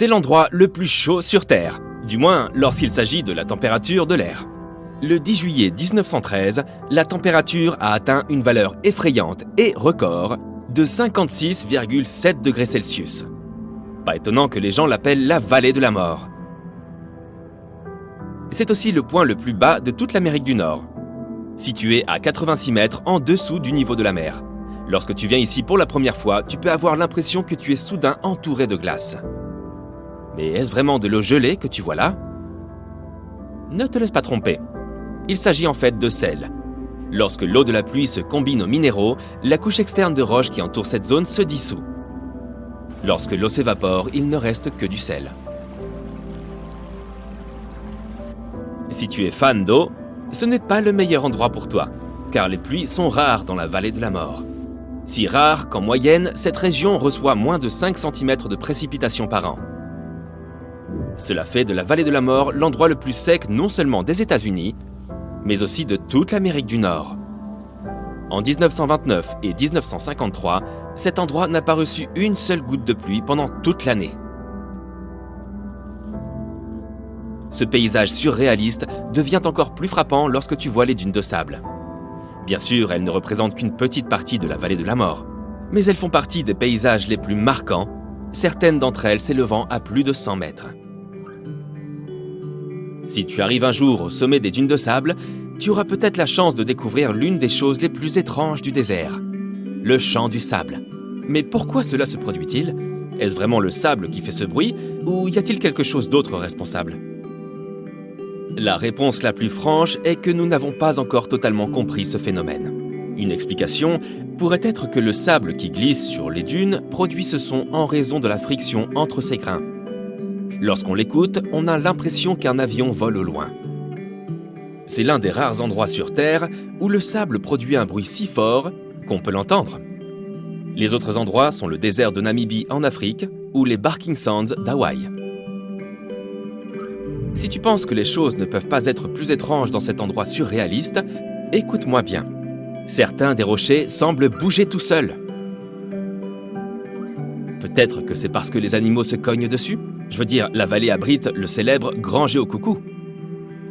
c'est l'endroit le plus chaud sur Terre, du moins lorsqu'il s'agit de la température de l'air. Le 10 juillet 1913, la température a atteint une valeur effrayante et record de 56,7 degrés Celsius. Pas étonnant que les gens l'appellent la vallée de la mort. C'est aussi le point le plus bas de toute l'Amérique du Nord, situé à 86 mètres en dessous du niveau de la mer. Lorsque tu viens ici pour la première fois, tu peux avoir l'impression que tu es soudain entouré de glace. Mais est-ce vraiment de l'eau gelée que tu vois là? Ne te laisse pas tromper. Il s'agit en fait de sel. Lorsque l'eau de la pluie se combine aux minéraux, la couche externe de roche qui entoure cette zone se dissout. Lorsque l'eau s'évapore, il ne reste que du sel. Si tu es fan d'eau, ce n'est pas le meilleur endroit pour toi, car les pluies sont rares dans la vallée de la mort. Si rares qu'en moyenne, cette région reçoit moins de 5 cm de précipitations par an. Cela fait de la vallée de la mort l'endroit le plus sec non seulement des États-Unis, mais aussi de toute l'Amérique du Nord. En 1929 et 1953, cet endroit n'a pas reçu une seule goutte de pluie pendant toute l'année. Ce paysage surréaliste devient encore plus frappant lorsque tu vois les dunes de sable. Bien sûr, elles ne représentent qu'une petite partie de la vallée de la mort, mais elles font partie des paysages les plus marquants, certaines d'entre elles s'élevant à plus de 100 mètres. Si tu arrives un jour au sommet des dunes de sable, tu auras peut-être la chance de découvrir l'une des choses les plus étranges du désert, le chant du sable. Mais pourquoi cela se produit-il? Est-ce vraiment le sable qui fait ce bruit, ou y a-t-il quelque chose d'autre responsable? La réponse la plus franche est que nous n'avons pas encore totalement compris ce phénomène. Une explication pourrait être que le sable qui glisse sur les dunes produit ce son en raison de la friction entre ses grains. Lorsqu'on l'écoute, on a l'impression qu'un avion vole au loin. C'est l'un des rares endroits sur Terre où le sable produit un bruit si fort qu'on peut l'entendre. Les autres endroits sont le désert de Namibie en Afrique ou les Barking Sands d'Hawaï. Si tu penses que les choses ne peuvent pas être plus étranges dans cet endroit surréaliste, écoute-moi bien. Certains des rochers semblent bouger tout seuls. Peut-être que c'est parce que les animaux se cognent dessus. Je veux dire, la vallée abrite le célèbre grand géocoucou.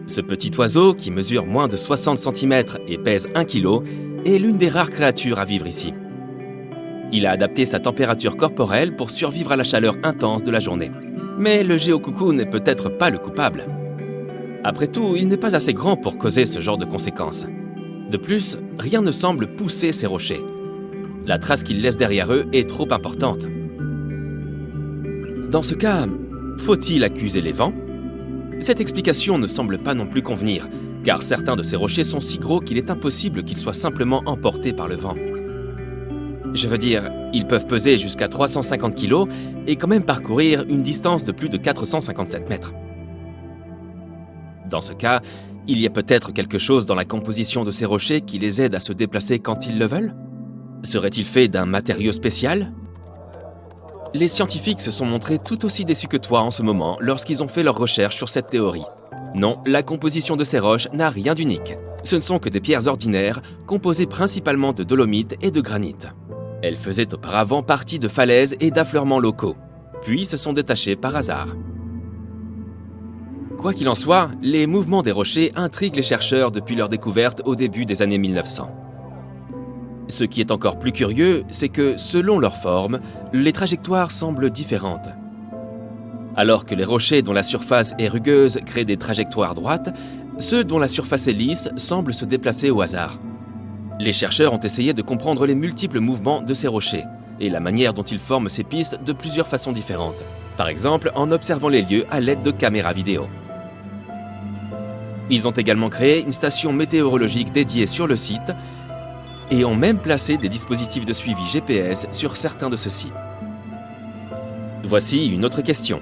Ce petit oiseau, qui mesure moins de 60 cm et pèse 1 kg, est l'une des rares créatures à vivre ici. Il a adapté sa température corporelle pour survivre à la chaleur intense de la journée. Mais le géocoucou n'est peut-être pas le coupable. Après tout, il n'est pas assez grand pour causer ce genre de conséquences. De plus, rien ne semble pousser ces rochers. La trace qu'ils laissent derrière eux est trop importante. Dans ce cas, faut-il accuser les vents? Cette explication ne semble pas non plus convenir, car certains de ces rochers sont si gros qu'il est impossible qu'ils soient simplement emportés par le vent. Je veux dire, ils peuvent peser jusqu'à 350 kg et quand même parcourir une distance de plus de 457 mètres. Dans ce cas, il y a peut-être quelque chose dans la composition de ces rochers qui les aide à se déplacer quand ils le veulent? Serait-il fait d'un matériau spécial? Les scientifiques se sont montrés tout aussi déçus que toi en ce moment lorsqu'ils ont fait leurs recherches sur cette théorie. Non, la composition de ces roches n'a rien d'unique. Ce ne sont que des pierres ordinaires, composées principalement de dolomite et de granit. Elles faisaient auparavant partie de falaises et d'affleurements locaux, puis se sont détachées par hasard. Quoi qu'il en soit, les mouvements des rochers intriguent les chercheurs depuis leur découverte au début des années 1900. Ce qui est encore plus curieux, c'est que, selon leur forme, les trajectoires semblent différentes. Alors que les rochers dont la surface est rugueuse créent des trajectoires droites, ceux dont la surface est lisse semblent se déplacer au hasard. Les chercheurs ont essayé de comprendre les multiples mouvements de ces rochers et la manière dont ils forment ces pistes de plusieurs façons différentes. Par exemple, en observant les lieux à l'aide de caméras vidéo. Ils ont également créé une station météorologique dédiée sur le site et ont même placé des dispositifs de suivi GPS sur certains de ceux-ci. Voici une autre question.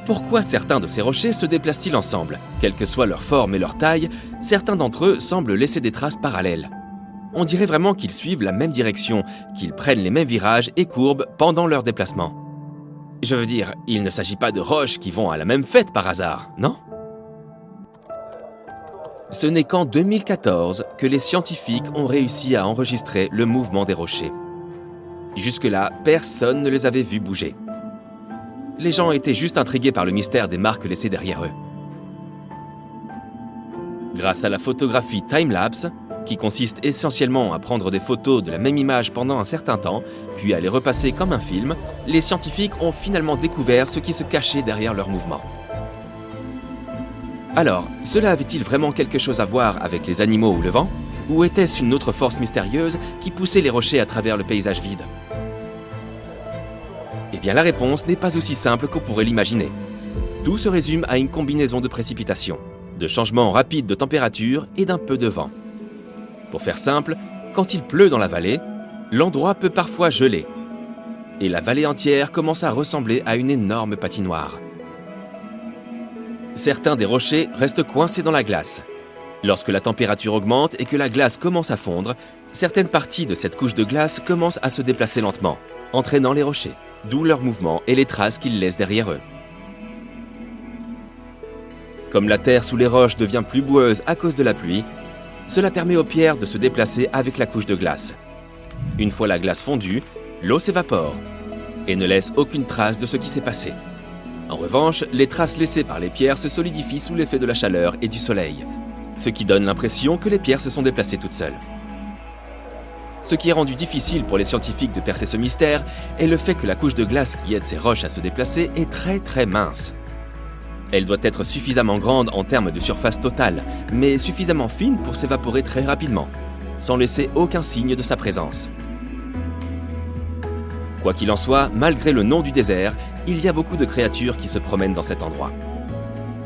Pourquoi certains de ces rochers se déplacent-ils ensemble? Quelle que soit leur forme et leur taille, certains d'entre eux semblent laisser des traces parallèles. On dirait vraiment qu'ils suivent la même direction, qu'ils prennent les mêmes virages et courbes pendant leur déplacement. Je veux dire, il ne s'agit pas de roches qui vont à la même fête par hasard, non? Ce n'est qu'en 2014 que les scientifiques ont réussi à enregistrer le mouvement des rochers. Jusque-là, personne ne les avait vus bouger. Les gens étaient juste intrigués par le mystère des marques laissées derrière eux. Grâce à la photographie time-lapse, qui consiste essentiellement à prendre des photos de la même image pendant un certain temps, puis à les repasser comme un film, les scientifiques ont finalement découvert ce qui se cachait derrière leurs mouvements. Alors, cela avait-il vraiment quelque chose à voir avec les animaux ou le vent? Ou était-ce une autre force mystérieuse qui poussait les rochers à travers le paysage vide? Eh bien, la réponse n'est pas aussi simple qu'on pourrait l'imaginer. Tout se résume à une combinaison de précipitations, de changements rapides de température et d'un peu de vent. Pour faire simple, quand il pleut dans la vallée, l'endroit peut parfois geler. Et la vallée entière commence à ressembler à une énorme patinoire. Certains des rochers restent coincés dans la glace. Lorsque la température augmente et que la glace commence à fondre, certaines parties de cette couche de glace commencent à se déplacer lentement, entraînant les rochers, d'où leurs mouvements et les traces qu'ils laissent derrière eux. Comme la terre sous les roches devient plus boueuse à cause de la pluie, cela permet aux pierres de se déplacer avec la couche de glace. Une fois la glace fondue, l'eau s'évapore et ne laisse aucune trace de ce qui s'est passé. En revanche, les traces laissées par les pierres se solidifient sous l'effet de la chaleur et du soleil, ce qui donne l'impression que les pierres se sont déplacées toutes seules. Ce qui est rendu difficile pour les scientifiques de percer ce mystère est le fait que la couche de glace qui aide ces roches à se déplacer est très mince. Elle doit être suffisamment grande en termes de surface totale, mais suffisamment fine pour s'évaporer très rapidement, sans laisser aucun signe de sa présence. Quoi qu'il en soit, malgré le nom du désert, il y a beaucoup de créatures qui se promènent dans cet endroit.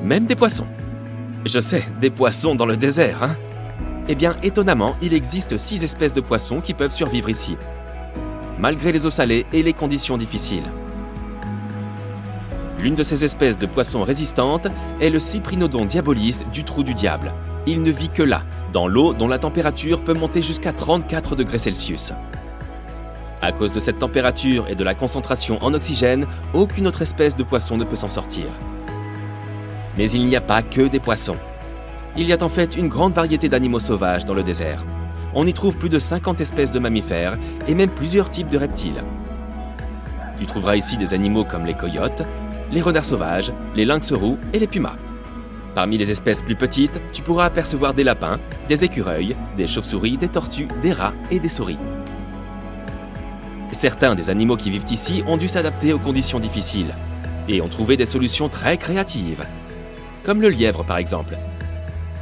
Même des poissons. Je sais, des poissons dans le désert, hein? Eh bien, étonnamment, il existe 6 espèces de poissons qui peuvent survivre ici, malgré les eaux salées et les conditions difficiles. L'une de ces espèces de poissons résistantes est le Cyprinodon diabolis du trou du diable. Il ne vit que là, dans l'eau dont la température peut monter jusqu'à 34 degrés Celsius. À cause de cette température et de la concentration en oxygène, aucune autre espèce de poisson ne peut s'en sortir. Mais il n'y a pas que des poissons. Il y a en fait une grande variété d'animaux sauvages dans le désert. On y trouve plus de 50 espèces de mammifères et même plusieurs types de reptiles. Tu trouveras ici des animaux comme les coyotes, les renards sauvages, les lynx roux et les pumas. Parmi les espèces plus petites, tu pourras apercevoir des lapins, des écureuils, des chauves-souris, des tortues, des rats et des souris. Certains des animaux qui vivent ici ont dû s'adapter aux conditions difficiles et ont trouvé des solutions très créatives, comme le lièvre par exemple.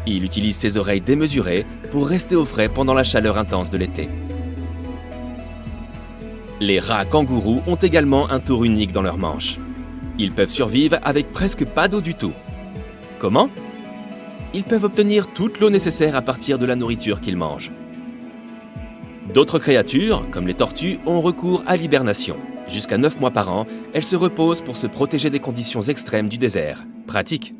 Il utilise ses oreilles démesurées pour rester au frais pendant la chaleur intense de l'été. Les rats kangourous ont également un tour unique dans leurs manches. Ils peuvent survivre avec presque pas d'eau du tout. Comment? Ils peuvent obtenir toute l'eau nécessaire à partir de la nourriture qu'ils mangent. D'autres créatures, comme les tortues, ont recours à l'hibernation. Jusqu'à 9 mois par an, elles se reposent pour se protéger des conditions extrêmes du désert. Pratique.